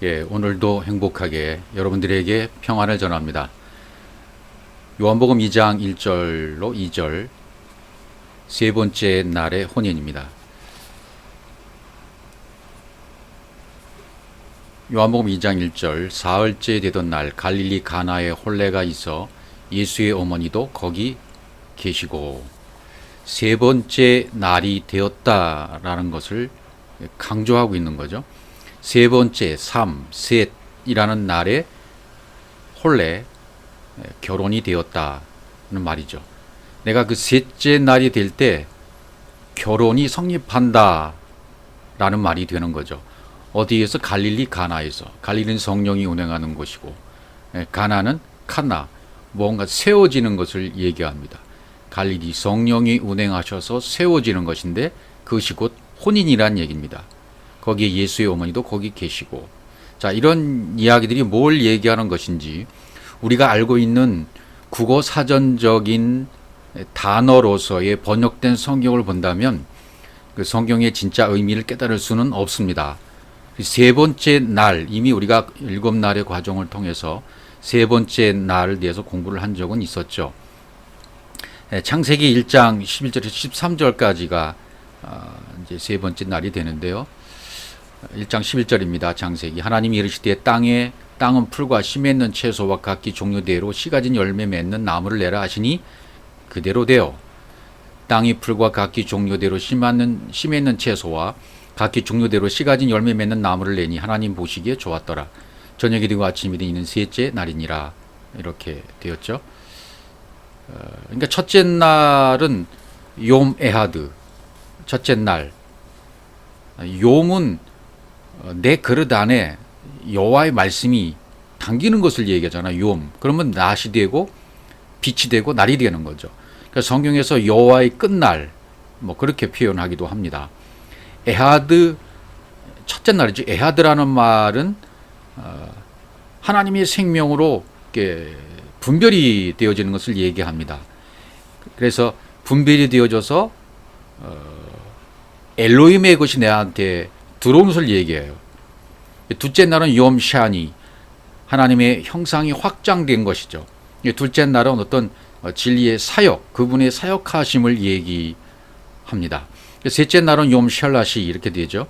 예, 오늘도 행복하게 여러분들에게 평안을 전합니다. 요한복음 2장 1절로 2절 세 번째 날의 혼인입니다. 요한복음 2장 1절 사흘째 되던 날 갈릴리 가나에 혼례가 있어 예수의 어머니도 거기 계시고 세 번째 날이 되었다라는 것을 강조하고 있는 거죠. 세 번째, 셋이라는 날에 혼례, 결혼이 되었다는 말이죠. 내가 그 셋째 날이 될 때 결혼이 성립한다라는 말이 되는 거죠. 어디에서? 갈릴리 가나에서. 갈릴리는 성령이 운행하는 곳이고, 가나는 칸나, 뭔가 세워지는 것을 얘기합니다. 갈릴리 성령이 운행하셔서 세워지는 것인데 그것이 곧 혼인이란 얘기입니다. 거기에 예수의 어머니도 거기 계시고, 자, 이런 이야기들이 뭘 얘기하는 것인지 우리가 알고 있는 국어 사전적인 단어로서의 번역된 성경을 본다면 그 성경의 진짜 의미를 깨달을 수는 없습니다. 세 번째 날, 이미 우리가 7날의 과정을 통해서 세 번째 날에 대해서 공부를 한 적은 있었죠. 창세기 1장 11절에서 13절까지가 이제 세 번째 날이 되는데요. 1장 11절입니다. 창세기. 하나님이 이르시되 땅은 풀과 씨 맺는 채소와 각기 종류대로 씨 가진 열매 맺는 나무를 내라 하시니 그대로 되어 땅이 풀과 각기 종류대로 씨 맺는 채소와 각기 종류대로 씨 가진 열매 맺는 나무를 내니 하나님 보시기에 좋았더라. 저녁이 되고 아침이 되는 셋째 날이니라. 이렇게 되었죠. 그러니까 첫째 날은 욤 에하드, 첫째 날. 욤은 내 그릇 안에 여호와의 말씀이 담기는 것을 얘기하잖아요. 욤. 그러면 낮이 되고 빛이 되고 날이 되는 거죠. 그러니까 성경에서 여호와의 끝날 뭐 그렇게 표현하기도 합니다. 에하드, 첫째 날이죠. 에하드라는 말은 하나님의 생명으로 이렇게 분별이 되어지는 것을 얘기합니다. 그래서 분별이 되어져서 엘로힘의 것이 내한테 들어오는 것을 얘기해요. 둘째 날은 욤 샤니, 하나님의 형상이 확장된 것이죠. 둘째 날은 어떤 진리의 사역, 그분의 사역하심을 얘기합니다. 셋째 날은 욤 샬라시 이렇게 되죠.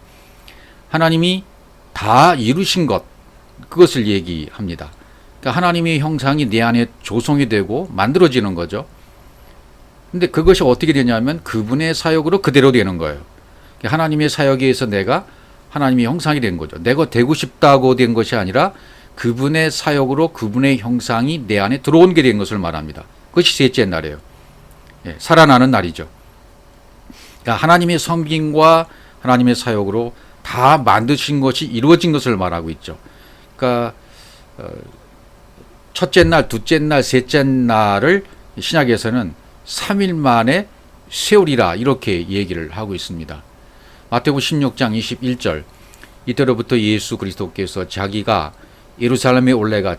하나님이 다 이루신 것, 그것을 얘기합니다. 그러니까 하나님의 형상이 내 안에 조성이 되고 만들어지는 거죠. 근데 그것이 어떻게 되냐면 그분의 사역으로 그대로 되는 거예요. 하나님의 사역에 의해서 내가 하나님의 형상이 된 거죠. 내가 되고 싶다고 된 것이 아니라 그분의 사역으로 그분의 형상이 내 안에 들어온 게 된 것을 말합니다. 그것이 셋째 날이에요. 예, 살아나는 날이죠. 그러니까 하나님의 섬김과 하나님의 사역으로 다 만드신 것이 이루어진 것을 말하고 있죠. 그러니까 첫째 날, 둘째 날, 셋째 날을 신약에서는 3일 만에 세우리라 이렇게 얘기를 하고 있습니다. 마태복음 16장 21절 이때로부터 예수 그리스도께서 자기가 예루살렘에 올라가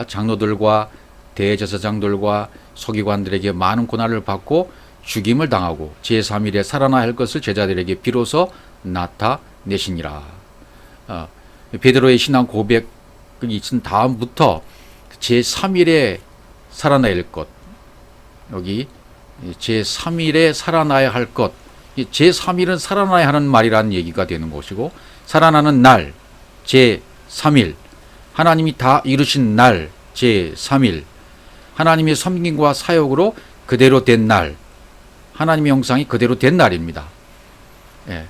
장로들과 대제사장들과 서기관들에게 많은 고난을 받고 죽임을 당하고 제3일에 살아나야 할 것을 제자들에게 비로소 나타내시니라. 베드로의 신앙 고백이 있은 다음부터 제3일에 살아나야 할 것, 여기 제3일에 살아나야 할 것, 제3일은 살아나야 하는 말이라는 얘기가 되는 것이고, 살아나는 날, 제3일, 하나님이 다 이루신 날, 제3일, 하나님의 섬김과 사역으로 그대로 된 날, 하나님의 형상이 그대로 된 날입니다. 예.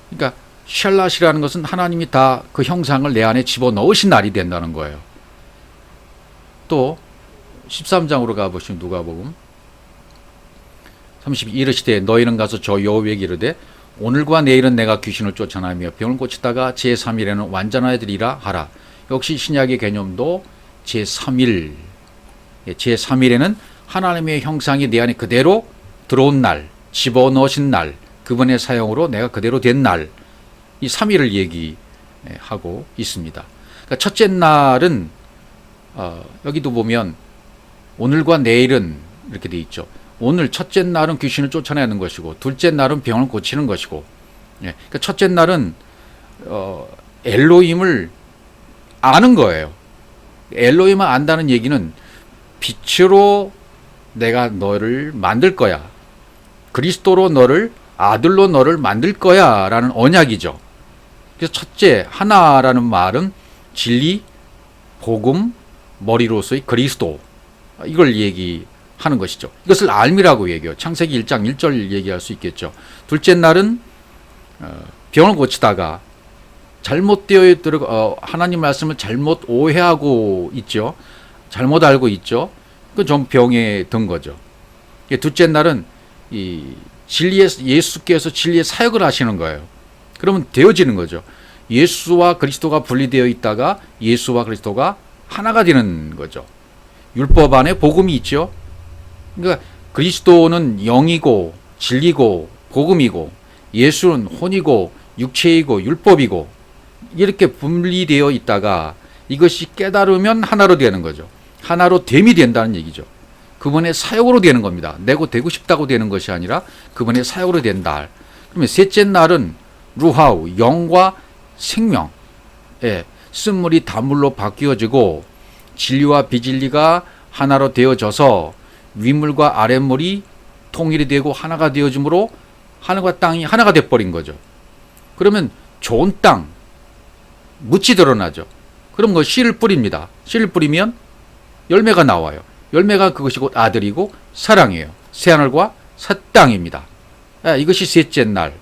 그러니까 샬랏이라는 것은 하나님이 다 그 형상을 내 안에 집어넣으신 날이 된다는 거예요. 또 13장으로 가보시면 누가복음 32 이르시되 너희는 가서 저 여호와에게 이르되 오늘과 내일은 내가 귀신을 쫓아내며 병을 고치다가 제3일에는 완전하여 되리라 하라. 역시 신약의 개념도 제3일, 제3일에는 하나님의 형상이 내 안에 그대로 들어온 날, 집어넣으신 날, 그분의 사용으로 내가 그대로 된 날, 이 3일을 얘기하고 있습니다. 그러니까 첫째 날은 여기도 보면 오늘과 내일은 이렇게 돼 있죠. 오늘 첫째 날은 귀신을 쫓아내는 것이고 둘째 날은 병을 고치는 것이고, 그러니까 첫째 날은 엘로힘을 아는 거예요. 엘로힘을 안다는 얘기는 빛으로 내가 너를 만들 거야. 그리스도로 너를, 아들로 너를 만들 거야 라는 언약이죠. 그래서 첫째, 하나라는 말은 진리, 복음, 머리로서의 그리스도, 이걸 얘기하는 것이죠. 이것을 알미라고 얘기해요. 창세기 1장 1절 얘기할 수 있겠죠. 둘째 날은 병을 고치다가 잘못되어 하나님 말씀을 잘못 오해하고 있죠. 잘못 알고 있죠. 그 좀 병에 든 거죠. 둘째 날은 이 진리의, 예수께서 진리의 사역을 하시는 거예요. 그러면 되어지는 거죠. 예수와 그리스도가 분리되어 있다가 예수와 그리스도가 하나가 되는 거죠. 율법 안에 복음이 있죠. 그러니까 그리스도는 영이고 진리고 복음이고, 예수는 혼이고 육체이고 율법이고, 이렇게 분리되어 있다가 이것이 깨달으면 하나로 되는 거죠. 하나로 됨이 된다는 얘기죠. 그분의 사역으로 되는 겁니다. 내고 되고 싶다고 되는 것이 아니라 그분의 사역으로 된다. 그러면 셋째 날은 루하우, 영과 생명, 쓴물이 단물로 바뀌어지고 진리와 비진리가 하나로 되어져서 윗물과 아랫물이 통일이 되고 하나가 되어지므로 하늘과 땅이 하나가 돼버린 거죠. 그러면 좋은 땅, 묻이 드러나죠. 그럼 그 씨를 뿌립니다. 씨를 뿌리면 열매가 나와요. 열매가 그것이 곧 아들이고 사랑이에요. 새하늘과 새 땅입니다. 이것이 셋째 날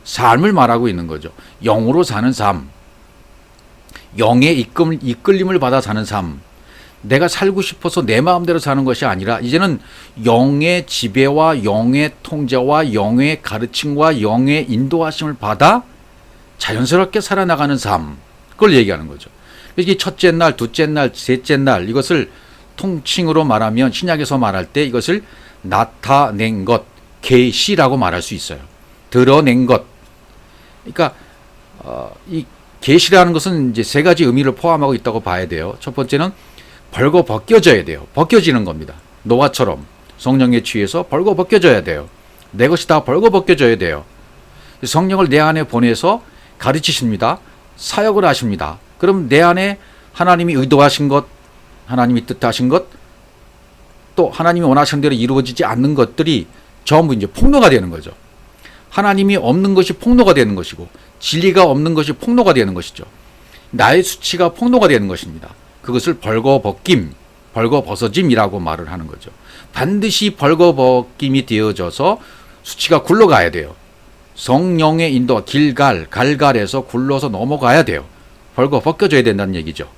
삶을 말하고 있는 거죠. 영으로 사는 삶, 영의 이끌림을 받아 사는 삶. 내가 살고 싶어서 내 마음대로 사는 것이 아니라 이제는 영의 지배와 영의 통제와 영의 가르침과 영의 인도하심을 받아 자연스럽게 살아나가는 삶, 그걸 얘기하는 거죠. 이게 첫째 날, 둘째 날, 셋째 날, 이것을 통칭으로 말하면, 신약에서 말할 때 이것을 나타낸 것, 계시라고 말할 수 있어요. 드러낸 것. 그러니까 이 계시라는 것은 이제 세 가지 의미를 포함하고 있다고 봐야 돼요. 첫 번째는 벌거 벗겨져야 돼요. 벗겨지는 겁니다. 노아처럼 성령에 취해서 벌거 벗겨져야 돼요. 내 것이 다 벌거 벗겨져야 돼요. 성령을 내 안에 보내서 가르치십니다. 사역을 하십니다. 그럼 내 안에 하나님이 의도하신 것, 하나님이 뜻하신 것, 또 하나님이 원하시는 대로 이루어지지 않는 것들이 전부 이제 폭로가 되는 거죠. 하나님이 없는 것이 폭로가 되는 것이고, 진리가 없는 것이 폭로가 되는 것이죠. 나의 수치가 폭로가 되는 것입니다. 그것을 벌거벗김, 벌거벗어짐이라고 말을 하는 거죠. 반드시 벌거벗김이 되어져서 수치가 굴러가야 돼요. 성령의 인도, 갈갈에서 굴러서 넘어가야 돼요. 벌거벗겨져야 된다는 얘기죠.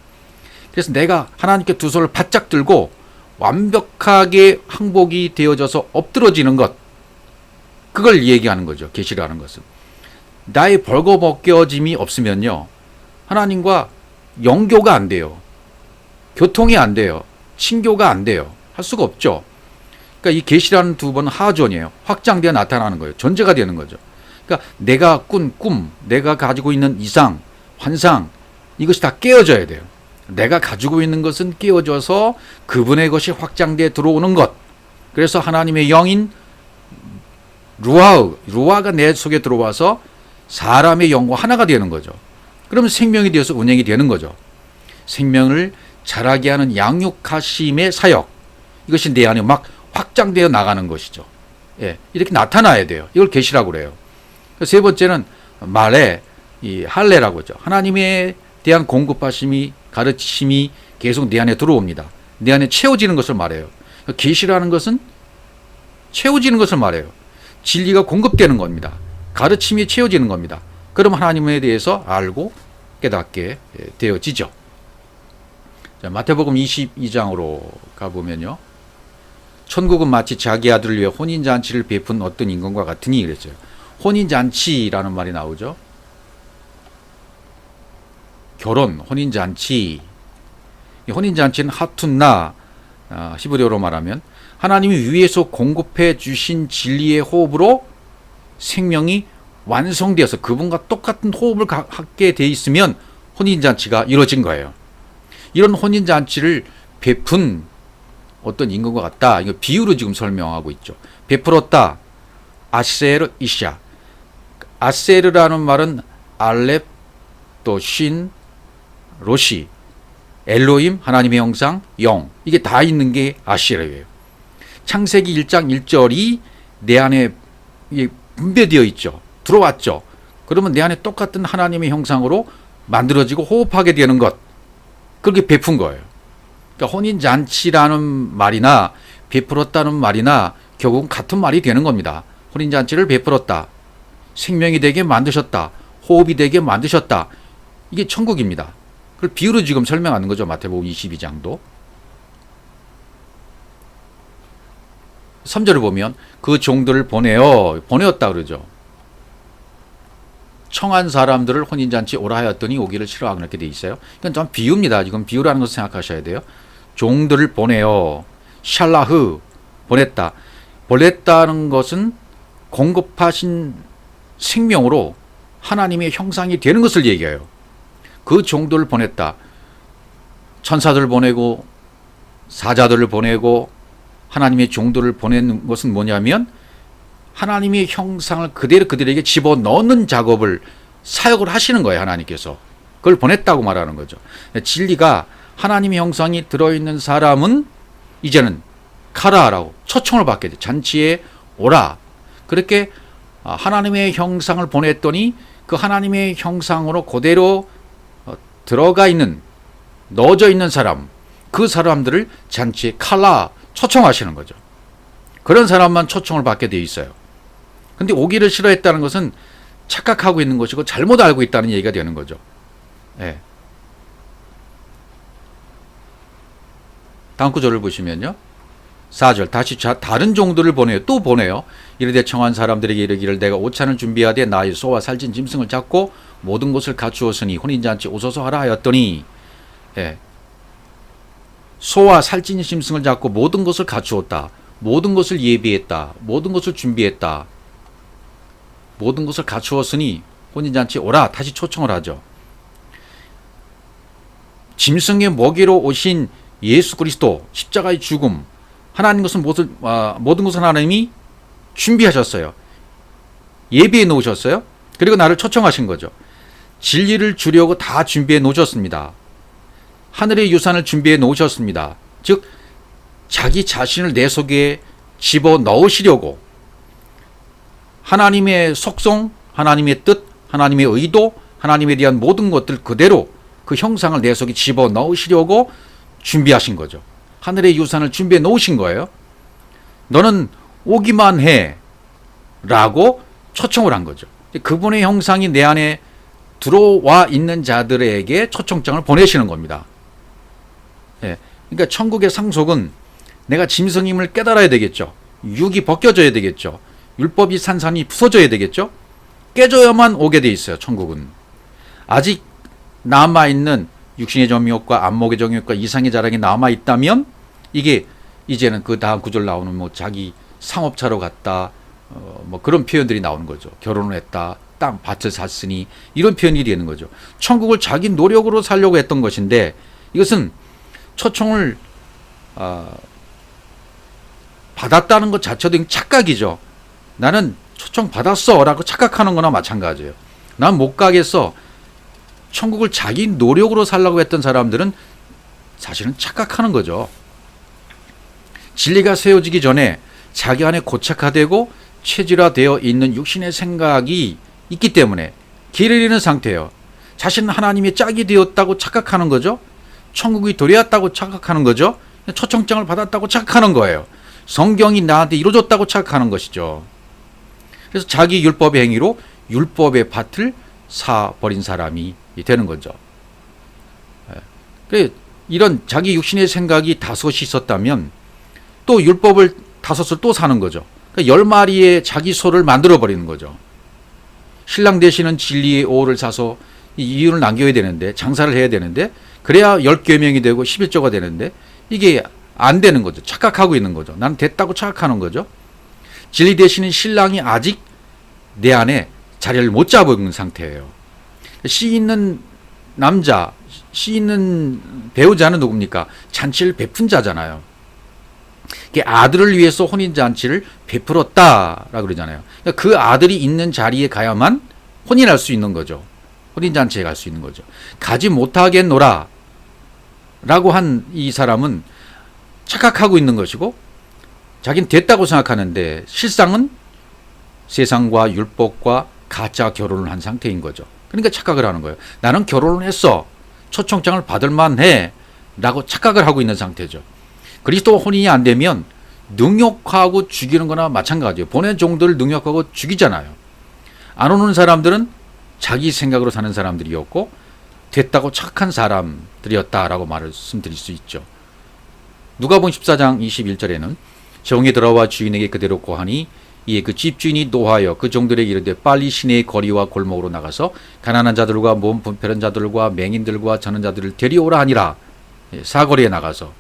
그래서 내가 하나님께 두 손을 바짝 들고 완벽하게 항복이 되어져서 엎드러지는 것, 그걸 얘기하는 거죠. 계시라는 것은. 나의 벌거벗겨짐이 없으면요, 하나님과 영교가 안 돼요. 교통이 안 돼요. 친교가 안 돼요. 할 수가 없죠. 그러니까 이 계시라는 두 번은 하존이에요. 확장되어 나타나는 거예요. 존재가 되는 거죠. 그러니까 내가 꾼 꿈, 내가 가지고 있는 이상, 환상, 이것이 다 깨어져야 돼요. 내가 가지고 있는 것은 깨어져서 그분의 것이 확장되어 들어오는 것. 그래서 하나님의 영인 루아가 내 속에 들어와서 사람의 영과 하나가 되는 거죠. 그러면 생명이 되어서 운행이 되는 거죠. 생명을 자라게 하는 양육하심의 사역, 이것이 내 안에 막 확장되어 나가는 것이죠. 이렇게 나타나야 돼요. 이걸 계시라고 그래요. 세 번째는 말에 이 할례라고 하죠. 하나님에 대한 공급하심이, 가르치심이 계속 내 안에 들어옵니다. 내 안에 채워지는 것을 말해요. 계시라는 것은 채워지는 것을 말해요. 진리가 공급되는 겁니다. 가르침이 채워지는 겁니다. 그럼 하나님에 대해서 알고 깨닫게 되어지죠. 자, 마태복음 22장으로 가보면요, 천국은 마치 자기 아들을 위해 혼인잔치를 베푼 어떤 임금과 같으니 그랬어요. 혼인잔치라는 말이 나오죠. 결혼, 혼인잔치. 혼인잔치는 하툰나, 히브리어로 말하면 하나님이 위에서 공급해 주신 진리의 호흡으로 생명이 완성되어서 그분과 똑같은 호흡을 갖게 돼 있으면 혼인잔치가 이루어진 거예요. 이런 혼인잔치를 베푼 어떤 임금과 같다. 이거 비유로 지금 설명하고 있죠. 베풀었다. 아세르 이샤. 아세르라는 말은 알렙, 또 신, 로시, 엘로힘 하나님의 형상, 영, 이게 다 있는 게 아시라예요. 창세기 1장 1절이 내 안에 분배되어 있죠. 들어왔죠. 그러면 내 안에 똑같은 하나님의 형상으로 만들어지고 호흡하게 되는 것, 그렇게 베푼 거예요. 그러니까 혼인잔치라는 말이나 베풀었다는 말이나 결국은 같은 말이 되는 겁니다. 혼인잔치를 베풀었다, 생명이 되게 만드셨다, 호흡이 되게 만드셨다, 이게 천국입니다. 그걸 비유로 지금 설명하는 거죠. 마태복음 22장도 3절을 보면 그 종들을 보내었다 그러죠. 청한 사람들을 혼인잔치 오라 하였더니 오기를 싫어하고 이렇게 돼 있어요. 이건 좀 비유입니다. 지금 비유라는 것을 생각하셔야 돼요. 종들을 보내어, 샬라흐, 보냈다는 것은 공급하신 생명으로 하나님의 형상이 되는 것을 얘기해요. 그 종들을 보냈다. 천사들을 보내고 사자들을 보내고 하나님의 종들을 보내는 것은 뭐냐면 하나님의 형상을 그대로 그들에게 집어넣는 작업을, 사역을 하시는 거예요. 하나님께서 그걸 보냈다고 말하는 거죠. 진리가 하나님의 형상이 들어있는 사람은 이제는 카라라고 초청을 받게 돼. 잔치에 오라. 그렇게 하나님의 형상을 보냈더니 그 하나님의 형상으로 그대로 들어가 있는, 넣어져 있는 사람, 그 사람들을 잔치에 칼라, 초청하시는 거죠. 그런 사람만 초청을 받게 돼 있어요. 근데 오기를 싫어했다는 것은 착각하고 있는 것이고 잘못 알고 있다는 얘기가 되는 거죠. 예. 다음 구절을 보시면요. 4절 다시 다른 종들을 보내요. 또 보내요. 이르되 청한 사람들에게 이르기를 내가 오찬을 준비하되 나의 소와 살찐 짐승을 잡고 모든 것을 갖추었으니 혼인잔치 오소서 하라 하였더니, 예. 소와 살찐 짐승을 잡고 모든 것을 갖추었다. 모든 것을 예비했다. 모든 것을 준비했다. 모든 것을 갖추었으니 혼인잔치 오라. 다시 초청을 하죠. 짐승의 먹이로 오신 예수 그리스도 십자가의 죽음, 하나님 것은 모든 것을 하나님이 준비하셨어요. 예비해 놓으셨어요. 그리고 나를 초청하신 거죠. 진리를 주려고 다 준비해 놓으셨습니다. 하늘의 유산을 준비해 놓으셨습니다. 즉 자기 자신을 내 속에 집어넣으시려고 하나님의 속성, 하나님의 뜻, 하나님의 의도, 하나님에 대한 모든 것들 그대로 그 형상을 내 속에 집어넣으시려고 준비하신 거죠. 하늘의 유산을 준비해 놓으신 거예요. 너는 오기만 해 라고 초청을 한 거죠. 그분의 형상이 내 안에 들어와 있는 자들에게 초청장을 보내시는 겁니다. 예. 그러니까 천국의 상속은 내가 짐승임을 깨달아야 되겠죠. 육이 벗겨져야 되겠죠. 율법이 산산이 부서져야 되겠죠. 깨져야만 오게 돼 있어요. 천국은. 아직 남아있는 육신의 정욕과 안목의 정욕과 이상의 자랑이 남아있다면 이게 이제는 그 다음 구절 나오는 뭐 자기 상업차로 갔다, 뭐 그런 표현들이 나오는 거죠. 결혼을 했다, 땅 밭을 샀으니, 이런 표현이 되는 거죠. 천국을 자기 노력으로 살려고 했던 것인데 이것은 초청을 받았다는 것 자체도 착각이죠. 나는 초청 받았어 라고 착각하는 거나 마찬가지예요. 난 못 가겠어. 천국을 자기 노력으로 살려고 했던 사람들은 사실은 착각하는 거죠. 진리가 세워지기 전에 자기 안에 고착화되고 체질화되어 있는 육신의 생각이 있기 때문에 길을 잃는 상태예요. 자신은 하나님의 짝이 되었다고 착각하는 거죠. 천국이 도래했다고 착각하는 거죠. 초청장을 받았다고 착각하는 거예요. 성경이 나한테 이루어졌다고 착각하는 것이죠. 그래서 자기 율법의 행위로 율법의 밭을 사버린 사람이 되는 거죠. 이런 자기 육신의 생각이 다섯이 있었다면 또 율법을 다섯을 또 사는 거죠. 그러니까 10마리의 자기 소를 만들어 버리는 거죠. 신랑 되시는 진리의 오를 사서 이윤을 남겨야 되는데, 장사를 해야 되는데, 그래야 10계명이 되고 11조가 되는데 이게 안 되는 거죠. 착각하고 있는 거죠. 나는 됐다고 착각하는 거죠. 진리 되시는 신랑이 아직 내 안에 자리를 못 잡은 상태예요. 씨 있는 남자, 씨 있는 배우자는 누굽니까? 잔치를 베푼 자잖아요. 아들을 위해서 혼인잔치를 베풀었다라고 그러잖아요. 그 아들이 있는 자리에 가야만 혼인할 수 있는 거죠. 혼인잔치에 갈 수 있는 거죠. 가지 못하겠노라. 라고 한 이 사람은 착각하고 있는 것이고 자기는 됐다고 생각하는데 실상은 세상과 율법과 가짜 결혼을 한 상태인 거죠. 그러니까 착각을 하는 거예요. 나는 결혼을 했어. 초청장을 받을 만해. 라고 착각을 하고 있는 상태죠. 그리스도와 혼인이 안 되면 능욕하고 죽이는 거나 마찬가지예요. 보낸 종들을 능욕하고 죽이잖아요. 안 오는 사람들은 자기 생각으로 사는 사람들이었고 됐다고 착한 사람들이었다라고 말씀드릴 수 있죠. 누가복음 14장 21절에는 정에 들어와 주인에게 그대로 고하니 이에 그 집주인이 노하여 그 종들에게 이르되 빨리 시내의 거리와 골목으로 나가서 가난한 자들과 몸 불편한 자들과 맹인들과 자는 자들을 데려오라 하니라. 사거리에 나가서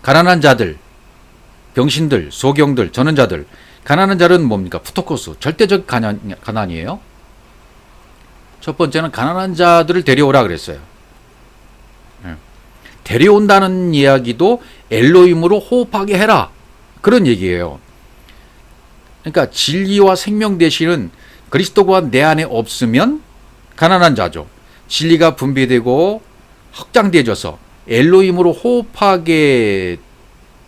가난한 자들, 병신들, 소경들, 저는 자들. 가난한 자는 뭡니까? 푸토코스, 절대적 가난이에요. 첫 번째는 가난한 자들을 데려오라 그랬어요. 데려온다는 이야기도 엘로힘으로 호흡하게 해라. 그런 얘기예요. 그러니까 진리와 생명 되시는 그리스도가 내 안에 없으면 가난한 자죠. 진리가 분배되고 확장되어져서 엘로힘으로 호흡하게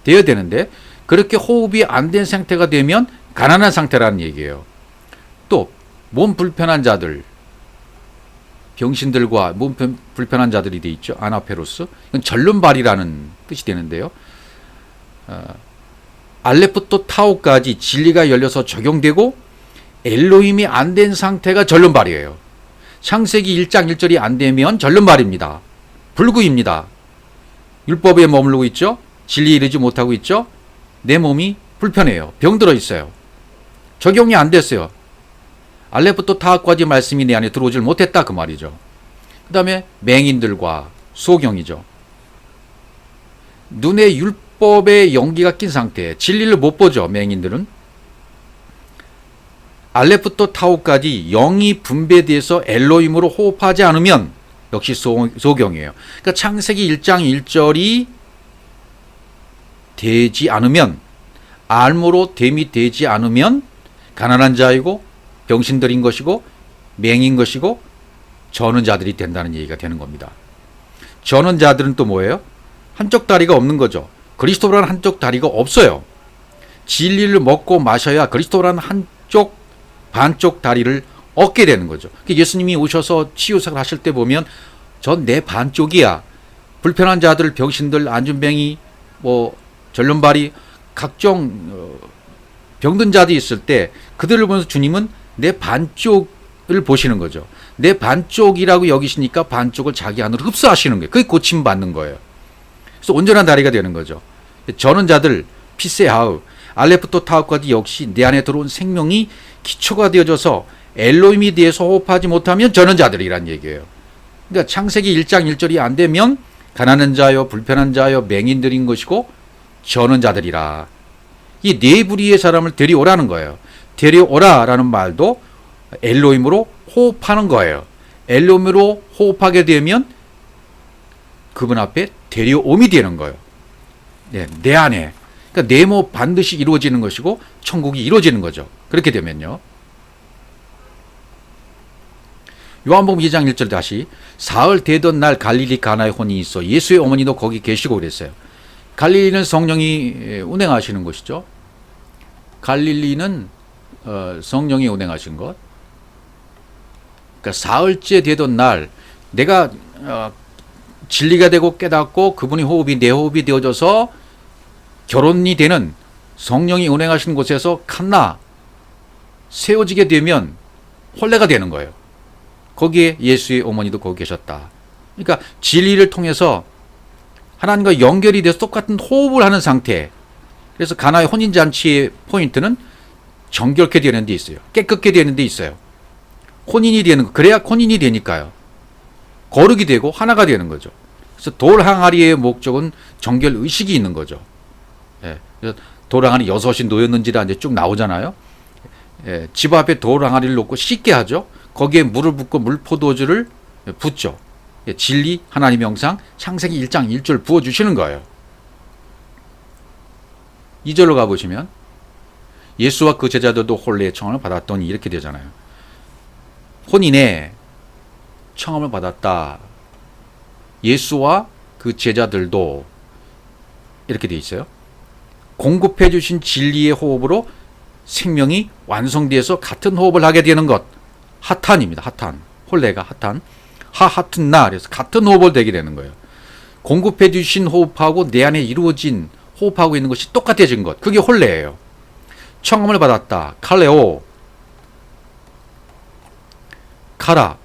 되어야 되는데 그렇게 호흡이 안 된 상태가 되면 가난한 상태라는 얘기예요. 또 몸 불편한 자들, 병신들과 몸 불편한 자들이 돼 있죠. 아나페로스. 이건 절름발이라는 뜻이 되는데요. 알레프토 타오까지 진리가 열려서 적용되고 엘로힘이 안 된 상태가 절름발이에요. 창세기 1장 1절이 안 되면 절름발입니다. 불구입니다. 율법에 머무르고 있죠. 진리에 이르지 못하고 있죠. 내 몸이 불편해요. 병들어 있어요. 적용이 안 됐어요. 알레프토 타오까지 말씀이 내 안에 들어오질 못했다 그 말이죠. 그 다음에 맹인들과 소경이죠. 눈에 율법의 연기가 낀 상태, 진리를 못 보죠. 맹인들은. 알레프토 타오까지 영이 분배돼서 엘로힘으로 호흡하지 않으면 역시 소경이에요. 그러니까 창세기 1장 1절이 되지 않으면, 알모로 됨이 되지 않으면 가난한 자이고 병신들인 것이고 맹인 것이고 저는 자들이 된다는 얘기가 되는 겁니다. 저는 자들은 또 뭐예요? 한쪽 다리가 없는 거죠. 그리스도라는 한쪽 다리가 없어요. 진리를 먹고 마셔야 그리스도라는 한쪽 반쪽 다리를 얻게 되는 거죠. 예수님이 오셔서 치유사를 하실 때 보면 전 내 반쪽이야. 불편한 자들, 병신들, 안준뱅이, 절름발이 각종 병든 자들이 있을 때 그들을 보면서 주님은 내 반쪽을 보시는 거죠. 내 반쪽이라고 여기시니까 반쪽을 자기 안으로 흡수하시는 거예요. 그게 고침받는 거예요. 그래서 온전한 다리가 되는 거죠. 저는 자들, 피세하우, 알레프토 타우까지 역시 내 안에 들어온 생명이 기초가 되어져서 엘로힘에 대해서 호흡하지 못하면 저는 자들이란 얘기예요. 그러니까 창세기 1장 1절이 안 되면 가난한 자여, 불편한 자여, 맹인들인 것이고 저는 자들이라. 이 네 부류의 사람을 데려오라는 거예요. 데려오라라는 말도 엘로힘으로 호흡하는 거예요. 엘로힘으로 호흡하게 되면 그분 앞에 데려옴이 되는 거예요. 네, 내 안에. 그러니까 네모 반드시 이루어지는 것이고 천국이 이루어지는 거죠. 그렇게 되면요. 요한복음 2장 1절 다시 사흘 되던 날 갈릴리 가나에 혼이 있어 예수의 어머니도 거기 계시고 그랬어요. 갈릴리는 성령이 운행하시는 곳이죠. 갈릴리는 성령이 운행하신 것. 그러니까 사흘째 되던 날 내가 진리가 되고 깨닫고 그분이 호흡이 내 호흡이 되어져서 결혼이 되는 성령이 운행하시는 곳에서 칸나 세워지게 되면 혼례가 되는 거예요. 거기에 예수의 어머니도 거기 계셨다. 그러니까 진리를 통해서 하나님과 연결이 돼서 똑같은 호흡을 하는 상태. 그래서 가나의 혼인잔치의 포인트는 정결케 되는 데 있어요. 깨끗게 되는 데 있어요. 혼인이 되는 거. 그래야 혼인이 되니까요. 거룩이 되고 하나가 되는 거죠. 그래서 돌 항아리의 목적은 정결 의식이 있는 거죠. 예, 그래서 돌 항아리 6이 놓였는지라 이제 쭉 나오잖아요. 예, 집 앞에 돌 항아리를 놓고 씻게 하죠. 거기에 물을 붓고 물포도주를 붓죠. 예, 진리, 하나님의 형상, 창세기 1장 1절 부어주시는 거예요. 2절로 가보시면 예수와 그 제자들도 혼례의 청함을 받았더니 이렇게 되잖아요. 혼인의 청함을 받았다. 예수와 그 제자들도 이렇게 돼 있어요. 공급해 주신 진리의 호흡으로 생명이 완성되어서 같은 호흡을 하게 되는 것. 하탄입니다. 하탄. 홀레가 하탄. 하하툰나. 그래서 같은 호흡을 되게 되는 거예요. 공급해 주신 호흡하고 내 안에 이루어진 호흡하고 있는 것이 똑같아진 것. 그게 홀레예요. 청함을 받았다. 칼레오. 카라.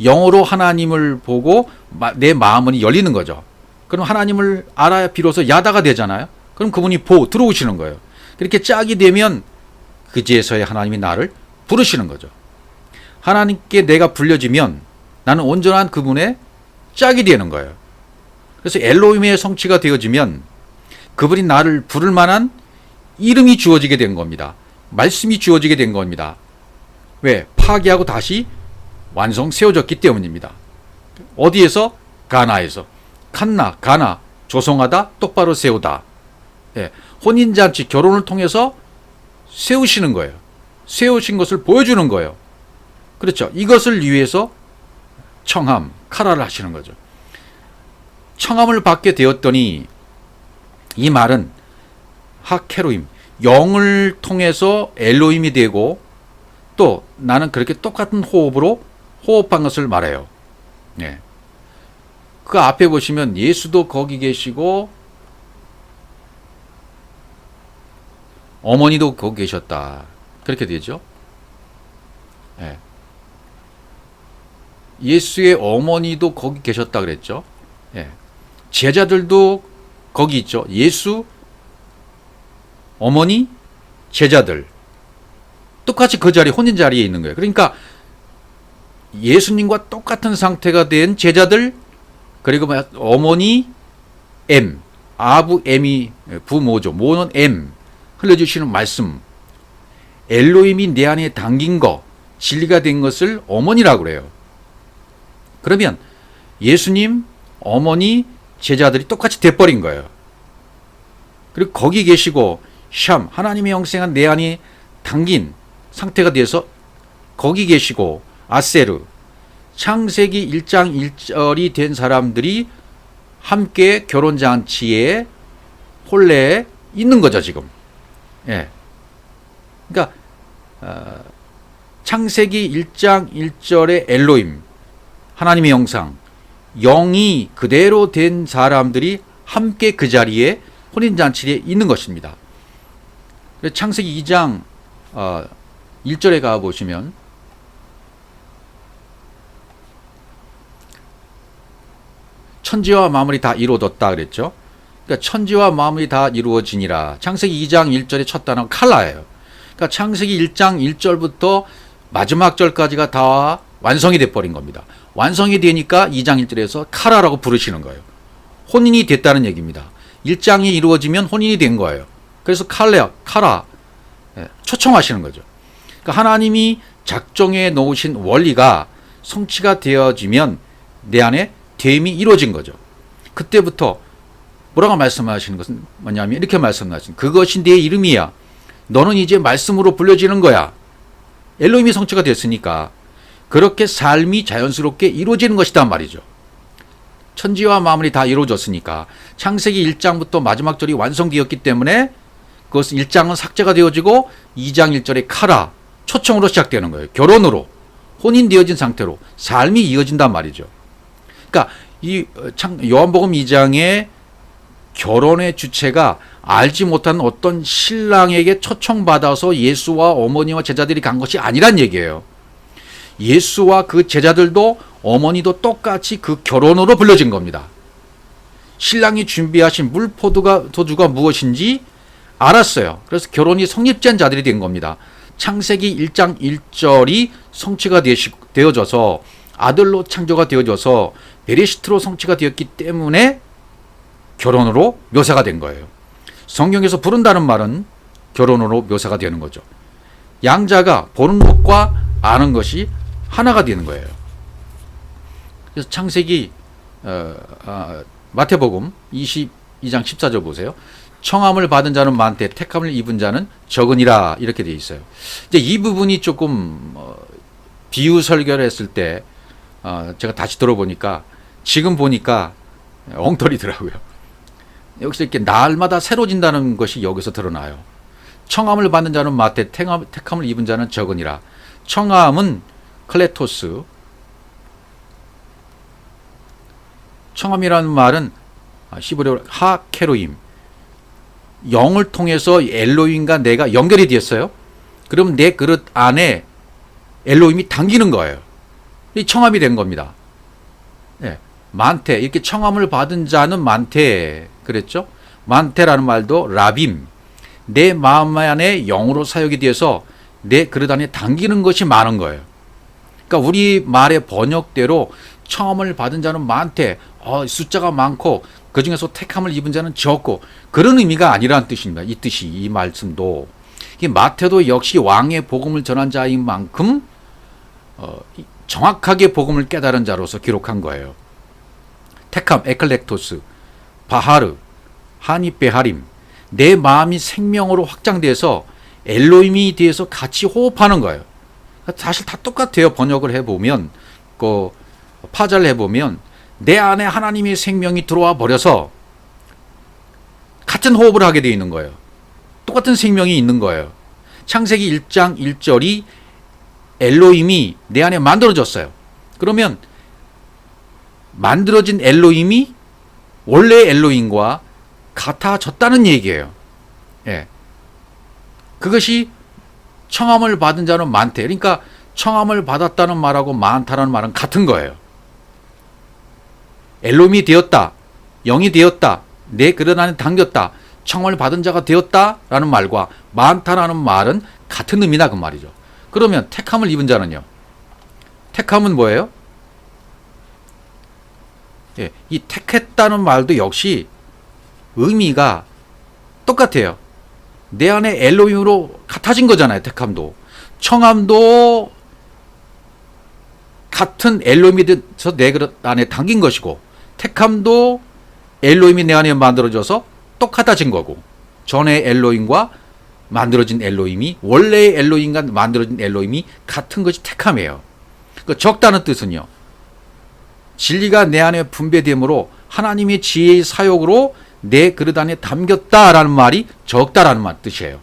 영어로 하나님을 보고 내 마음은 열리는 거죠. 그럼 하나님을 알아야 비로소 야다가 되잖아요. 그럼 그분이 들어오시는 거예요. 그렇게 짝이 되면 그제서야 하나님이 나를 부르시는 거죠. 하나님께 내가 불려지면 나는 온전한 그분의 짝이 되는 거예요. 그래서 엘로힘의 성취가 되어지면 그분이 나를 부를 만한 이름이 주어지게 된 겁니다. 말씀이 주어지게 된 겁니다. 왜? 파괴하고 다시 완성 세워졌기 때문입니다. 어디에서? 가나에서. 칸나, 가나, 조성하다, 똑바로 세우다. 예, 혼인잔치, 결혼을 통해서 세우시는 거예요. 세우신 것을 보여주는 거예요. 그렇죠. 이것을 위해서 청함, 카라를 하시는 거죠. 청함을 받게 되었더니 이 말은 하케로임, 영을 통해서 엘로힘이 되고 또 나는 그렇게 똑같은 호흡으로 호흡한 것을 말해요. 예. 그 앞에 보시면 예수도 거기 계시고 어머니도 거기 계셨다. 그렇게 되죠. 예. 예수의 어머니도 거기 계셨다 그랬죠. 예. 제자들도 거기 있죠. 예수, 어머니, 제자들. 똑같이 그 자리, 혼인 자리에 있는 거예요. 그러니까 예수님과 똑같은 상태가 된 제자들, 그리고 어머니, M, 아부 M이 부모죠. 모는 M, 흘려주시는 말씀. 엘로힘이 내 안에 담긴 거, 진리가 된 것을 어머니라고 그래요. 그러면 예수님, 어머니, 제자들이 똑같이 돼버린 거예요. 그리고 거기 계시고 샴, 하나님의 영생한 내 안에 담긴 상태가 돼서 거기 계시고 아세르, 창세기 1장 1절이 된 사람들이 함께 결혼잔치에 혼례에 있는 거죠 지금. 예. 그러니까 창세기 1장 1절의 엘로힘, 하나님의 영상, 영이 그대로 된 사람들이 함께 그 자리에 혼인잔치에 있는 것입니다. 창세기 2장 1절에 가보시면 천지와 만물이 다 이루어졌다 그랬죠. 그러니까 천지와 만물이 다 이루어지니라. 창세기 2장 1절의 첫 단어는 칼라예요. 그러니까 창세기 1장 1절부터 마지막 절까지가 다 완성이 돼버린 겁니다. 완성이 되니까 2장 1절에서 카라라고 부르시는 거예요. 혼인이 됐다는 얘기입니다. 1장이 이루어지면 혼인이 된 거예요. 그래서 카라, 초청하시는 거죠. 그러니까 하나님이 작정해 놓으신 원리가 성취가 되어지면 내 안에 됨이 이루어진 거죠. 그때부터 뭐라고 말씀하시는 것은 뭐냐면 이렇게 말씀하시는 그것이 내 이름이야. 너는 이제 말씀으로 불려지는 거야. 엘로힘이 성취가 됐으니까 그렇게 삶이 자연스럽게 이루어지는 것이다 말이죠. 천지와 만물이 다 이루어졌으니까 창세기 1장부터 마지막 절이 완성되었기 때문에 그것은 1장은 삭제가 되어지고 2장 1절의 카라, 초청으로 시작되는 거예요. 결혼으로, 혼인되어진 상태로 삶이 이어진단 말이죠. 그러니까 이 요한복음 2장의 결혼의 주체가 알지 못한 어떤 신랑에게 초청받아서 예수와 어머니와 제자들이 간 것이 아니란 얘기예요. 예수와 그 제자들도 어머니도 똑같이 그 결혼으로 불려진 겁니다. 신랑이 준비하신 물포도주가 무엇인지 알았어요. 그래서 결혼이 성립된 자들이 된 겁니다. 창세기 1장 1절이 성취가 되어져서 아들로 창조가 되어져서 베레시트로 성취가 되었기 때문에 결혼으로 묘사가 된 거예요. 성경에서 부른다는 말은 결혼으로 묘사가 되는 거죠. 양자가 보는 것과 아는 것이 하나가 되는 거예요. 그래서 창세기 마태복음 22장 14절 보세요. 청함을 받은 자는 많되 택함을 입은 자는 적으니라 이렇게 되어 있어요. 이제 이 부분이 조금 비유 설교를 했을 때 제가 다시 들어보니까 지금 보니까 엉터리더라고요. 역시 이렇게 날마다 새로진다는 것이 여기서 드러나요. 청함을 받는 자는 마태, 택함을 입은 자는 적으니라. 청함은 클레토스. 청함이라는 말은 히브리어로 하케로임. 영을 통해서 엘로힘과 내가 연결이 되었어요. 그럼 내 그릇 안에 엘로힘이 당기는 거예요. 이 청함이 된 겁니다. 네. 만테, 이렇게 청함을 받은 자는 만테 그랬죠. 만테라는 말도 라빔, 내 마음 안에 영으로 사역이 되어서 내 그릇 안에 당기는 것이 많은 거예요. 그러니까 우리 말의 번역대로 청함을 받은 자는 많대, 숫자가 많고 그 중에서 택함을 입은 자는 적고, 그런 의미가 아니라는 뜻입니다. 이 뜻이, 이 말씀도. 마태도 역시 왕의 복음을 전한 자인 만큼 정확하게 복음을 깨달은 자로서 기록한 거예요. 택함, 에클렉토스, 바하르, 하니베하림, 내 마음이 생명으로 확장돼서 엘로힘이 대해서 같이 호흡하는 거예요. 사실 다 똑같아요. 번역을 해보면, 파자를 해보면 내 안에 하나님의 생명이 들어와 버려서 같은 호흡을 하게 되어 있는 거예요. 똑같은 생명이 있는 거예요. 창세기 1장 1절이 엘로힘이 내 안에 만들어졌어요. 그러면 만들어진 엘로힘이 원래 엘로힘과 같아졌다는 얘기예요. 예. 그것이 청함을 받은 자는 많대. 그러니까 청함을 받았다는 말하고 많다는 말은 같은 거예요. 엘로힘이 되었다, 영이 되었다, 내 그릇 안에 당겼다, 청함을 받은 자가 되었다라는 말과 많다라는 말은 같은 의미다 그 말이죠. 그러면 택함을 입은 자는요? 택함은 뭐예요? 예, 이 택했다는 말도 역시 의미가 똑같아요. 내 안에 엘로힘으로 같아진 거잖아요. 택함도. 청함도 같은 엘로힘이 돼서 내 그릇 안에 담긴 것이고, 택함도 엘로힘이 내 안에 만들어져서 똑같아진 거고, 전에 엘로힘과 만들어진 엘로힘이, 원래의 엘로힘과 만들어진 엘로힘이 같은 것이 택함이에요. 그 적다는 뜻은요, 진리가 내 안에 분배됨으로 하나님의 지혜의 사역으로 내 그릇 안에 담겼다라는 말이 적다라는 뜻이에요.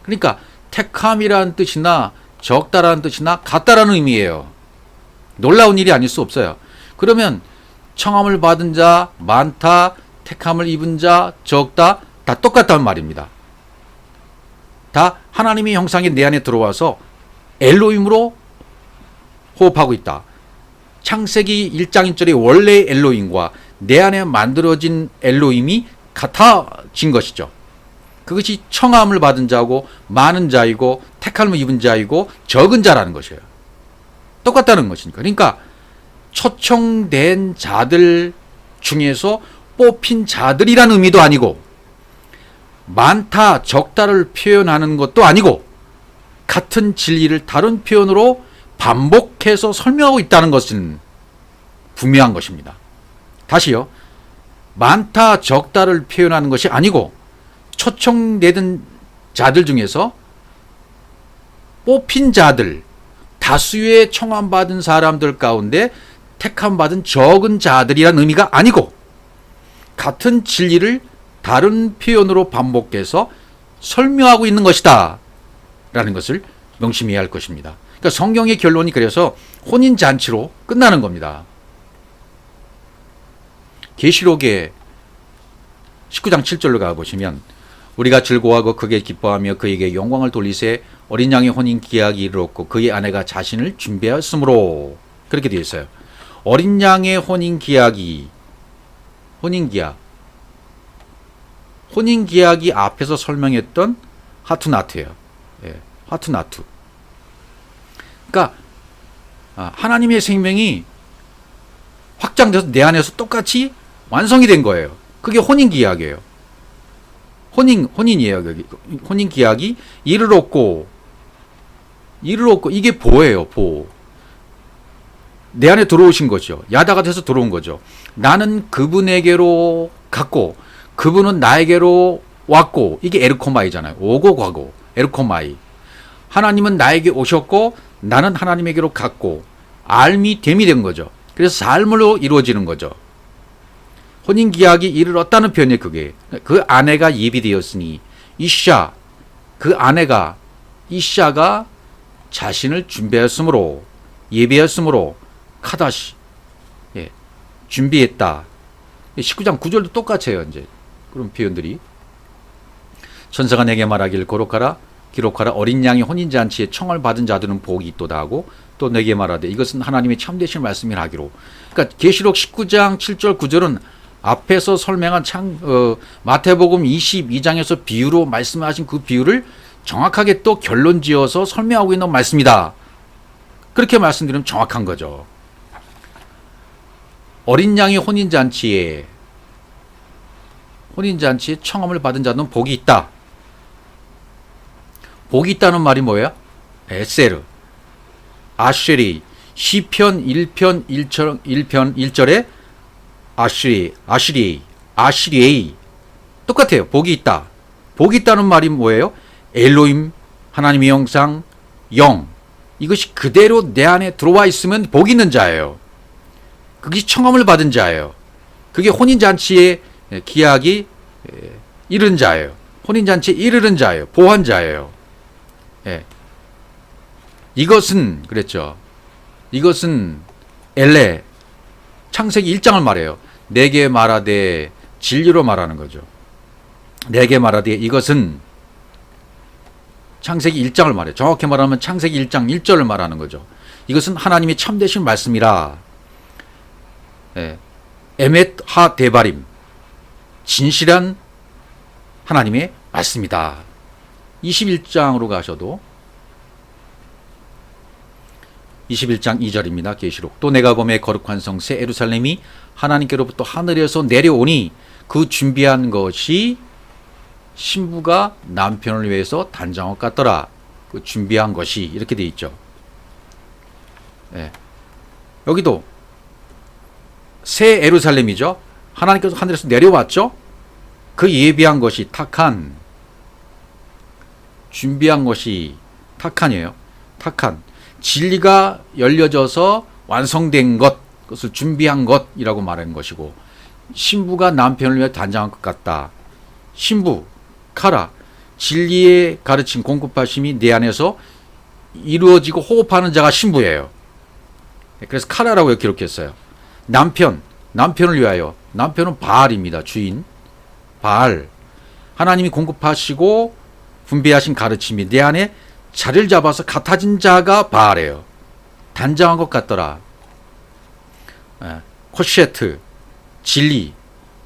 그러니까 택함이라는 뜻이나 적다라는 뜻이나 같다라는 의미예요. 놀라운 일이 아닐 수 없어요. 그러면 청함을 받은 자, 많다, 택함을 입은 자, 적다, 다 똑같다는 말입니다. 다 하나님의 형상이 내 안에 들어와서 엘로힘으로 호흡하고 있다. 창세기 1장 1절의 원래 엘로힘과 내 안에 만들어진 엘로힘이 같아진 것이죠. 그것이 청함을 받은 자고 많은 자이고 택함을 입은 자이고 적은 자라는 것이에요. 똑같다는 것이니까. 그러니까 초청된 자들 중에서 뽑힌 자들이라는 의미도 아니고, 많다, 적다를 표현하는 것도 아니고, 같은 진리를 다른 표현으로 반복해서 설명하고 있다는 것은 분명한 것입니다. 다시요. 많다, 적다를 표현하는 것이 아니고, 초청된 자들 중에서 뽑힌 자들, 다수의 청함받은 사람들 가운데 택함받은 적은 자들이란 의미가 아니고, 같은 진리를 다른 표현으로 반복해서 설명하고 있는 것이다 라는 것을 명심해야 할 것입니다. 그러니까 성경의 결론이 그래서 혼인잔치로 끝나는 겁니다. 계시록의 19장 7절로 가보시면, 우리가 즐거워하고 크게 기뻐하며 그에게 영광을 돌리세 어린 양의 혼인 기약이 이르렀고 그의 아내가 자신을 준비하였으므로, 그렇게 되어 있어요. 어린 양의 혼인 기약이, 혼인 기약이 앞에서 설명했던 하투나트예요. 예, 하투나투. 그러니까 하나님의 생명이 확장돼서 내 안에서 똑같이 완성이 된 거예요. 그게 혼인 기약이에요. 혼인이에요. 여기 혼인 기약이 이르렀고 이게 보예요. 보. 내 안에 들어오신 거죠. 야다가 돼서 들어온 거죠. 나는 그분에게로 갔고 그분은 나에게로 왔고, 이게 에르코마이잖아요. 오고 가고 에르코마이. 하나님은 나에게 오셨고 나는 하나님에게로 갔고, 알미 됨이 된 거죠. 그래서 삶으로 이루어지는 거죠. 혼인계약이 이르렀다는 표현이 그게. 그 아내가 예비되었으니 이샤, 그 아내가 이샤가 자신을 준비했으므로 예비했으므로 카다시, 예, 준비했다. 19장 9절도 똑같아요. 이제 그런 표현들이. 천사가 내게 말하길 기록하라 어린 양이 혼인잔치에 청을 받은 자들은 복이 있도다 하고 또 내게 말하되 이것은 하나님의 참되신 말씀이라 하기로. 그러니까 계시록 19장 7절 9절은 앞에서 설명한 마태복음 22장에서 비유로 말씀하신 그 비유를 정확하게 또 결론 지어서 설명하고 있는 말씀이다. 그렇게 말씀드리면 정확한 거죠. 어린 양이 혼인잔치에 청함을 받은 자는 복이 있다. 복이 있다는 말이 뭐예요? 에세르, 아쉐리, 시편 1편 1절에 아시리에이 똑같아요. 복이 있다. 복이 있다는 말이 뭐예요? 엘로임, 하나님의 형상, 영. 이것이 그대로 내 안에 들어와 있으면 복 있는 자예요. 그게 청함을 받은 자예요. 그게 혼인잔치의 기약이 이른 자예요. 혼인잔치에 이르는 자예요. 보한 자예요. 예. 이것은 그랬죠. 이것은 엘레 창세기 1장을 말해요. 내게 말하되 진리로 말하는 거죠. 내게 말하되 이것은 창세기 1장을 말해요. 정확히 말하면 창세기 1장 1절을 말하는 거죠. 이것은 하나님이 참되신 말씀이라. 예. 에멧 하 데바림, 진실한 하나님의 말씀이다. 21장으로 가셔도 21장 2절입니다. 계시록. 또 내가 보매 거룩한 성 새 예루살렘이 하나님께로부터 하늘에서 내려오니 그 준비한 것이 신부가 남편을 위해서 단장한 것 같더라. 그 준비한 것이 이렇게 돼 있죠. 네. 여기도 새 예루살렘이죠. 하나님께서 하늘에서 내려왔죠. 그 예비한 것이 탁한, 준비한 것이 탁한이에요. 탁한. 진리가 열려져서 완성된 것, 그것을 준비한 것이라고 말하는 것이고, 신부가 남편을 위해 단장한 것 같다. 신부, 카라, 진리의 가르침, 공급하심이 내 안에서 이루어지고 호흡하는 자가 신부예요. 그래서 카라라고 기록했어요. 남편을 위하여. 남편은 바알입니다. 주인. 바알. 하나님이 공급하시고 분배하신 가르침이 내 안에 자리를 잡아서 같아진 자가 바알이에요. 단장한 것 같더라. 코셰트, 진리,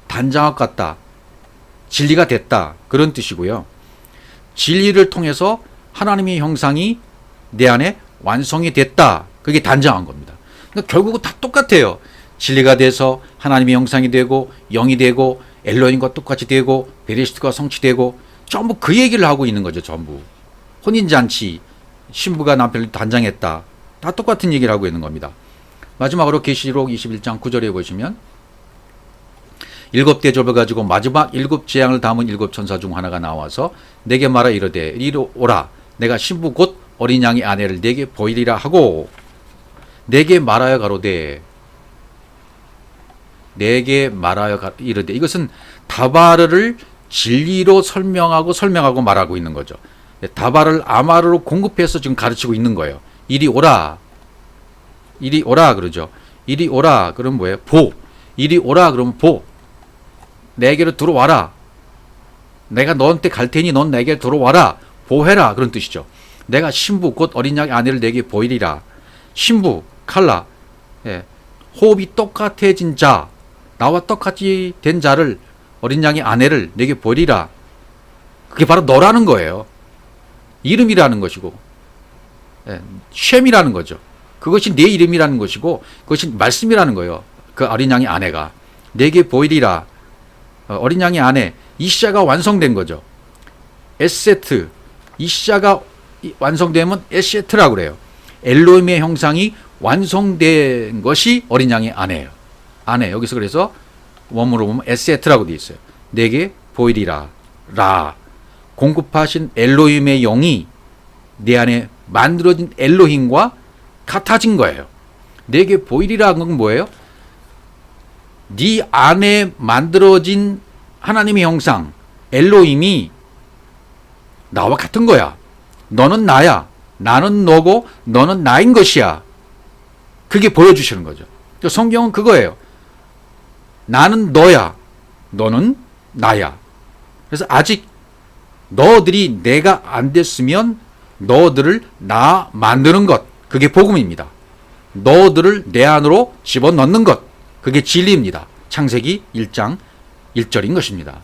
단장한 것 같다. 진리가 됐다. 그런 뜻이고요. 진리를 통해서 하나님의 형상이 내 안에 완성이 됐다. 그게 단장한 겁니다. 그러니까 결국은 다 똑같아요. 진리가 돼서 하나님의 형상이 되고 영이 되고 엘로힘과 똑같이 되고 베레시트가 성취되고 전부 그 얘기를 하고 있는 거죠. 전부. 혼인잔치, 신부가 남편을 단장했다. 다 똑같은 얘기를 하고 있는 겁니다. 마지막으로 계시록 21장 9절에 보시면 7 대접을 가지고 마지막 7 재앙을 담은 7 천사 중 하나가 나와서 내게 말하 이르되 이리 오라. 내가 신부 곧 어린 양의 아내를 내게 보이리라 하고 내게 말하여 가로되 내게 말하여 이르되 이것은 다바르를 진리로 설명하고 말하고 있는 거죠. 다바를 아마르로 공급해서 지금 가르치고 있는 거예요. 이리 오라. 이리 오라 그러죠. 이리 오라 그러면 뭐예요? 보. 이리 오라 그러면 보. 내게로 들어와라. 내가 너한테 갈 테니 넌 내게 들어와라. 보해라 그런 뜻이죠. 내가 신부 곧 어린 양의 아내를 내게 보이리라. 신부 칼라. 예. 호흡이 똑같아진 자, 나와 똑같이 된 자를 어린 양의 아내를 내게 보이리라. 그게 바로 너라는 거예요. 이름이라는 것이고, 예. 쉔이라는 거죠. 그것이 내 이름이라는 것이고, 그것이 말씀이라는 거예요. 그 어린 양의 아내가 내게 보이리라. 어린 양의 아내 이샤가 완성된 거죠. 에세트 이샤가 완성되면 에세트라고 그래요. 엘로힘의 형상이 완성된 것이 어린 양의 아내예요. 아내 여기서 그래서 원문으로 보면 에세트라고 되어 있어요. 내게 보이리라. 라 공급하신 엘로힘의 영이 내 안에 만들어진 엘로힘과 같아진 거예요. 내게 보이리라 한 건 뭐예요? 네 안에 만들어진 하나님의 형상, 엘로힘이 나와 같은 거야. 너는 나야. 나는 너고 너는 나인 것이야. 그게 보여주시는 거죠. 성경은 그거예요. 나는 너야. 너는 나야. 그래서 아직 너들이 내가 안 됐으면 너들을 나 만드는 것. 그게 복음입니다. 너들을 내 안으로 집어넣는 것. 그게 진리입니다. 창세기 1장 1절인 것입니다.